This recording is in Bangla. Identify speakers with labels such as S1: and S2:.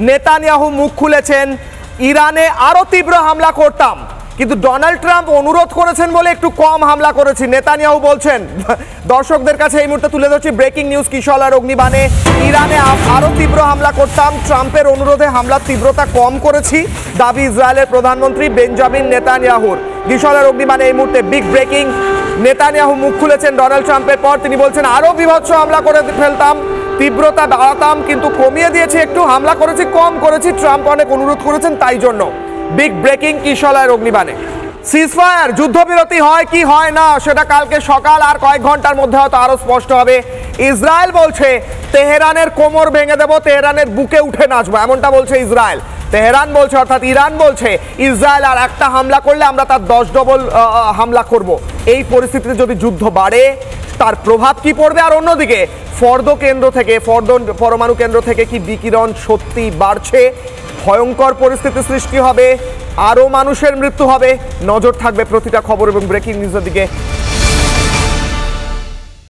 S1: নেতানিয়াহু মুখ খুলেছেন, ইরানে আরো তীব্র হামলা করতাম, কিন্তু ডোনাল্ড ট্রাম্প অনুরোধ করেছেন বলে একটু কম হামলা করেছি। নেতানিয়াহু বলছেন, দর্শকদের কাছে এই মুহূর্তে তুলে ধরছি ব্রেকিং নিউজ কিশোর অগ্নিবাণে, ইরানে আরো তীব্র হামলা করতাম, ট্রাম্পের অনুরোধে হামলার তীব্রতা কম করেছি, দাবি ইসরায়েলের প্রধানমন্ত্রী বেঞ্জামিন নেতানিয়াহুর। কিশোর অগ্নিবাণে এই মুহূর্তে বিগ ব্রেকিং, নেতানিয়াহু মুখ খুলেছেন ডোনাল্ড ট্রাম্পের পর। তিনি বলছেন আরো বিভৎস হামলা করে ফেলতাম, তীব্রতা বাড়াতাম, কিন্তু কমিয়ে দিয়েছি, একটু হামলা করেছি, কম করেছি, ট্রাম্প অনেক অনুরোধ করেছেন তাই জন্য। বিগ ব্রেকিং কিশোর অগ্নিবাণে। সিজফায়ার, যুদ্ধবিরতি হয় কি হয় না সেটা কালকে সকাল আর কয়েক ঘন্টার মধ্যে হয়তো আরো স্পষ্ট হবে। ইসরায়েল বলছে তেহরানের কোমর ভেঙে দেব, তেহরানের বুকে উঠে নাচবো, এমনটা বলছে ইসরায়েল। তেহরান বলছে, অর্থাৎ ইরান বলছে, ইসরায়েল আর একটা হামলা করলে আমরা তার 10 ডবল হামলা করব। এই পরিস্থিতিতে যদি যুদ্ধ বাড়ে তার প্রভাব কি পড়বে? আর অন্যদিকে ফর্দো কেন্দ্র থেকে, ফর্দো পরমাণু কেন্দ্র থেকে কি বিকিরণ সত্যি বাড়ছে? ভয়ঙ্কর পরিস্থিতি সৃষ্টি হবে, আরও মানুষের মৃত্যু হবে। নজর থাকবে প্রতিটা খবর এবং ব্রেকিং নিউজের দিকে।